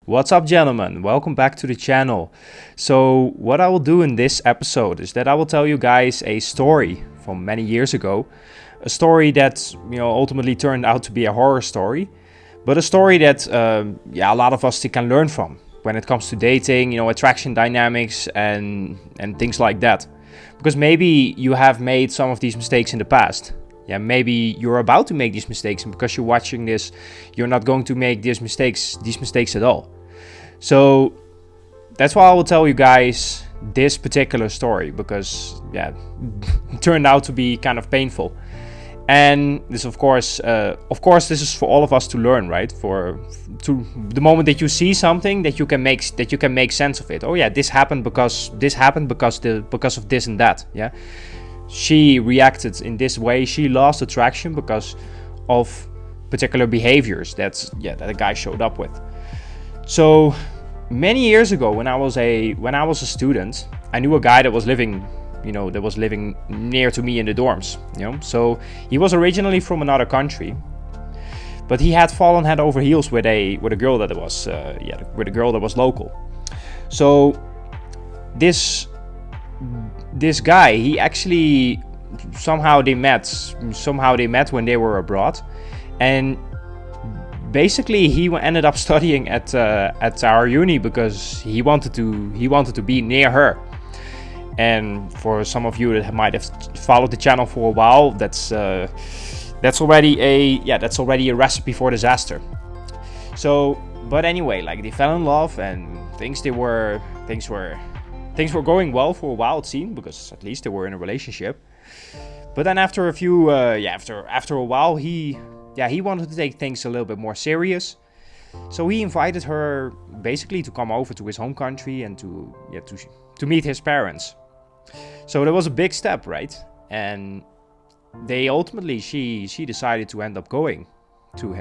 What's up, gentlemen? Welcome back to the channel. So what I will do in this episode is that I will tell you guys a story from many years ago. A story that, ultimately turned out to be a horror story. But a story that, a lot of us can learn from when it comes to dating, attraction dynamics and things like that. Because maybe you have made some of these mistakes in the past. Yeah, maybe you're about to make these mistakes, and because you're watching this, you're not going to make these mistakes at all. So that's why I will tell you guys this particular story, because it turned out to be kind of painful. And this, of course, this is for all of us to learn, right? To the moment that you see something that you can make sense of it. Oh yeah, this happened because of this and that. Yeah, she reacted in this way. She lost attraction because of particular behaviors that a guy showed up with. So many years ago, when I was a student, I knew a guy that was living near to me in the dorms. So he was originally from another country, but he had fallen head over heels with a girl that was local. So this guy, he actually somehow they met when they were abroad, and basically he ended up studying at our uni because he wanted to be near her. And for some of you that might have followed the channel for a while, that's already a recipe for disaster. So, but anyway, like, they fell in love, and things were going well for a while, it seemed, because at least they were in a relationship. But then after a while, he wanted to take things a little bit more serious. So he invited her basically to come over to his home country and to meet his parents. So that was a big step, right? And they ultimately, she decided to end up going to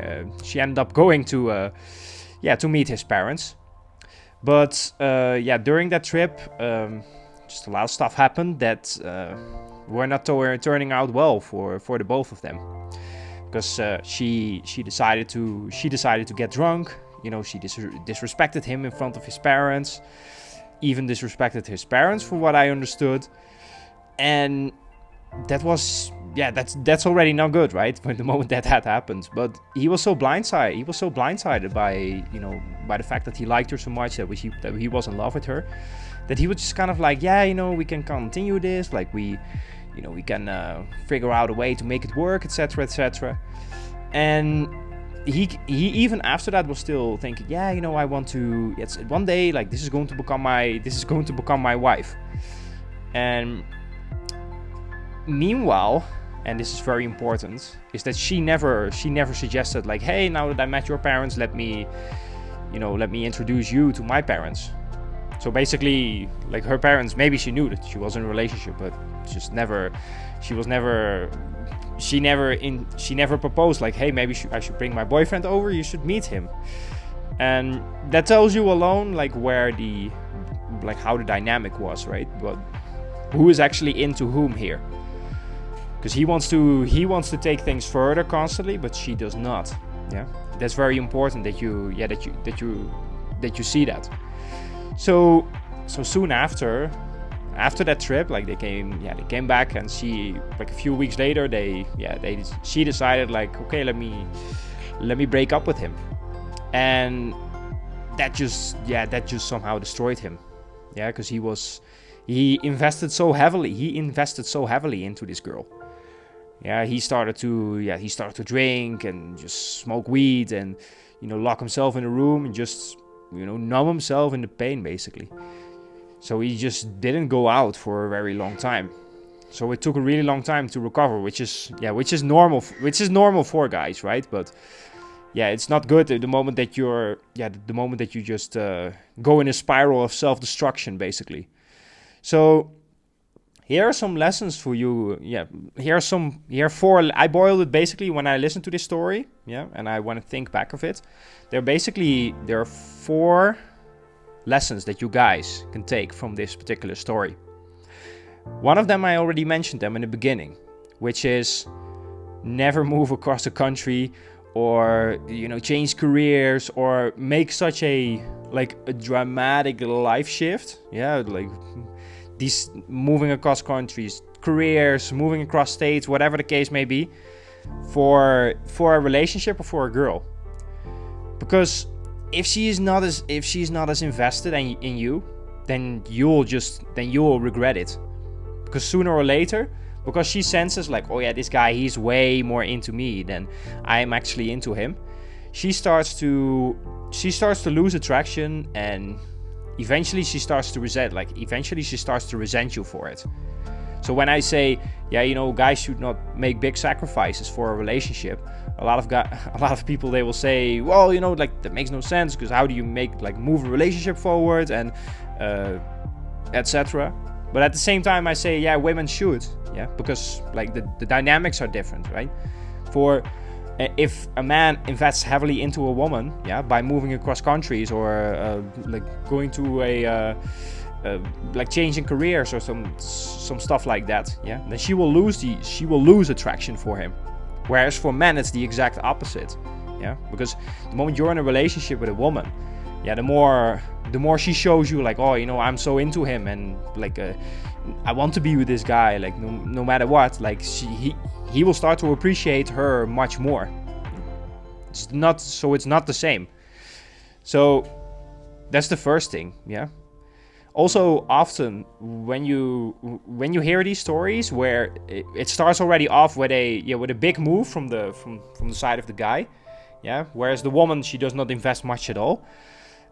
meet his parents. But during that trip, just a lot of stuff happened that were not turning out well for the both of them. Because she decided to get drunk. She disrespected him in front of his parents. Even disrespected his parents, from what I understood. And that was, that's already not good, right? When the moment that had happened. But he was so blindsided by the fact that he liked her so much, that he was in love with her, that he was just kind of like, we can continue this, like we can figure out a way to make it work, etc., etc. And he even after that was still thinking, I want to, one day, like, this is going to become my wife. And meanwhile, and this is very important, is that she never suggested, like, hey, now that I met your parents, let me introduce you to my parents. So basically, like, her parents, maybe she knew that she was in a relationship, but she never proposed, like, hey, maybe I should bring my boyfriend over, you should meet him. And that tells you alone, like, how the dynamic was, right? But who is actually into whom here? Because he wants to take things further constantly, but she does not. Yeah, that's very important that you see that. So soon after that trip, like, they came back, and she, like, a few weeks later, she decided, like, okay, let me break up with him. And that just somehow destroyed him. Yeah, because he invested so heavily into this girl. Yeah, he started to drink and just smoke weed and lock himself in a room and just numb himself in the pain, basically. So he just didn't go out for a very long time. So it took a really long time to recover, which is normal for guys, right? But it's not good at the moment that you just go in a spiral of self-destruction, basically. So here are some lessons for you. I boiled it basically when I listened to this story. And I want to think back of it. There are 4 lessons that you guys can take from this particular story. One of them, I already mentioned them in the beginning, which is never move across the country or change careers or make such a like a dramatic life shift, like these moving across countries, careers, moving across states, whatever the case may be, for a relationship or for a girl. Because if she's not as invested in you, then you will regret it. Because sooner or later, because she senses like, oh yeah, this guy, he's way more into me than I am actually into him, she starts to lose attraction, and eventually she starts to resent you for it. So when I say, guys should not make big sacrifices for a relationship, a lot of people, they will say, well, like that makes no sense, because how do you move a relationship forward, and etc. But at the same time I say, women should, because like the dynamics are different, right? For if a man invests heavily into a woman, by moving across countries, or going to a changing careers or some stuff like that, then she will lose attraction for him. Whereas for men, it's the exact opposite, because the moment you're in a relationship with a woman, the more she shows you like, oh, I'm so into him, and like I want to be with this guy, like no matter what, like he will start to appreciate her much more. It's not the same. So that's the first thing, Also, often when you hear these stories where it starts already off with a big move from the side of the guy, whereas the woman, she does not invest much at all.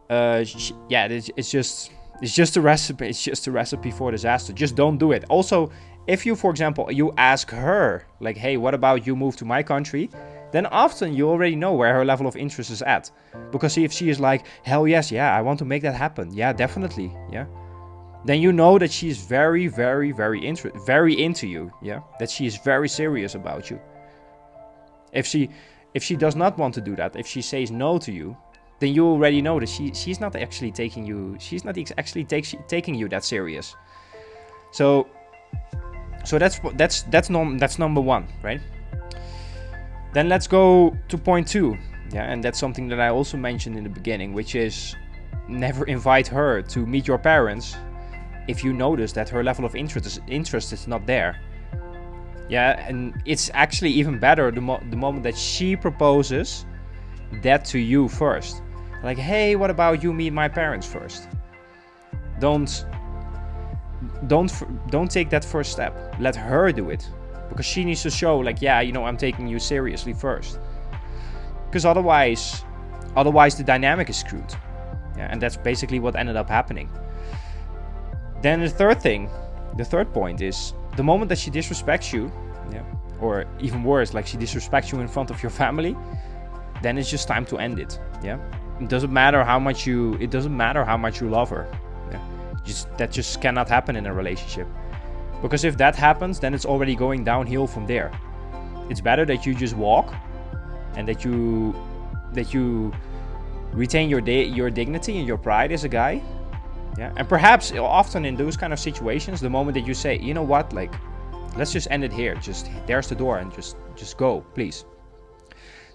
It's just a recipe. It's just a recipe for disaster. Just don't do it. Also, if you, for example, you ask her like, hey, what about you move to my country? Then often you already know where her level of interest is at. Because if she is like, hell yes, I want to make that happen. Yeah, definitely. Then you know that she is very, very, very into you. That she is very serious about you. If she does not want to do that, if she says no to you, then you already know that she's not actually taking you. She's not actually taking you that serious. So that's number one, right? Then let's go to point 2, and that's something that I also mentioned in the beginning, which is never invite her to meet your parents if you notice that her level of interest is not there. And it's actually even better the moment that she proposes that to you first. Like, hey, what about you meet my parents first? Don't take that first step. Let her do it. Because she needs to show like, I'm taking you seriously first. Because otherwise the dynamic is screwed. And that's basically what ended up happening. Then the third point is the moment that she disrespects you, or even worse, like she disrespects you in front of your family, then it's just time to end it. It doesn't matter how much you love her. That just cannot happen in a relationship. Because if that happens, then it's already going downhill from there. It's better that you just walk, and that you retain your dignity and your pride as a guy. And perhaps often in those kind of situations, the moment that you say, you know what, like, let's just end it here. Just there's the door, and just go, please.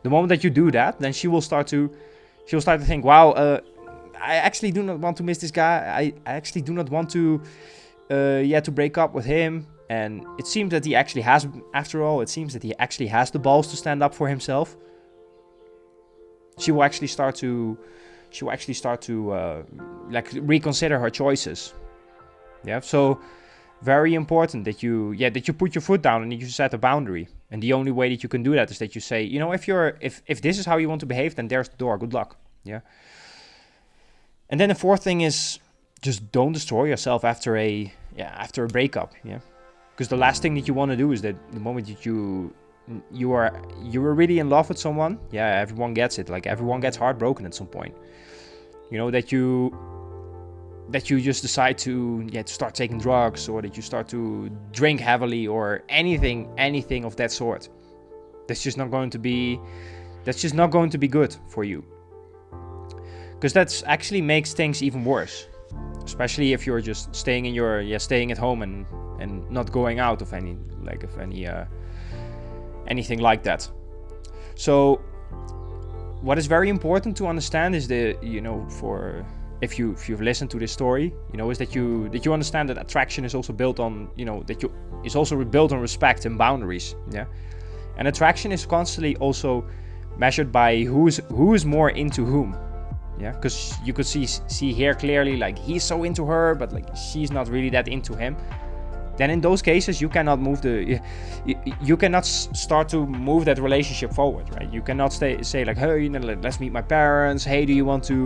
The moment that you do that, then she'll start to think, wow, I actually do not want to miss this guy. I actually do not want to break up with him. And it seems that he actually has, after all, the balls to stand up for himself. She will actually start to reconsider her choices. So very important that you put your foot down and you set a boundary. And the only way that you can do that is that you say, if this is how you want to behave, then there's the door. Good luck. And then the fourth thing is just don't destroy yourself after a breakup. Because the last thing that you want to do is that the moment that you were really in love with someone, everyone gets it. Like everyone gets heartbroken at some point. That you just decide to start taking drugs, or that you start to drink heavily, or anything of that sort. That's just not going to be good for you. Because that actually makes things even worse. Especially if you're just staying at home and not going out of anything like that. So what is very important to understand is for if you've listened to this story, is that you understand that attraction is also built on, is also built on respect and boundaries. Yeah. And attraction is constantly also measured by who is more into whom. Yeah, because you could see here clearly, like, he's so into her, but like she's not really that into him. Then in those cases, you cannot move you cannot start to move that relationship forward, right? You cannot say like, hey, let's meet my parents. Hey, do you want to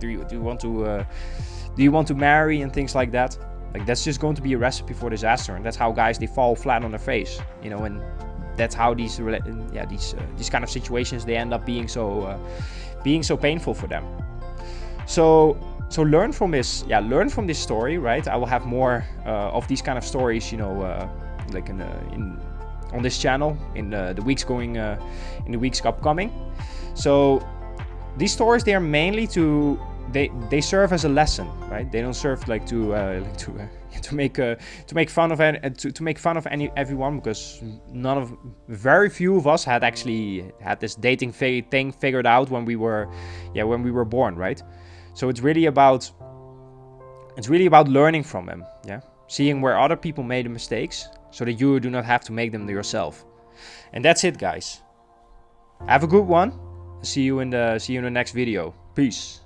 do you want to marry and things like that? Like, that's just going to be a recipe for disaster, and that's how guys, they fall flat on their face, and that's how these kind of situations, they end up being so painful for them. So learn from this story, right? I will have more of these kind of stories, like on this channel in the weeks upcoming. So these stories, they are mainly they serve as a lesson, right? They don't serve like to make fun of everyone, because very few of us had actually had this dating thing figured out when we were born, right? So it's really about learning from them, yeah, seeing where other people made mistakes, so that you do not have to make them yourself. And that's it, guys. Have a good one. See you in the next video. Peace.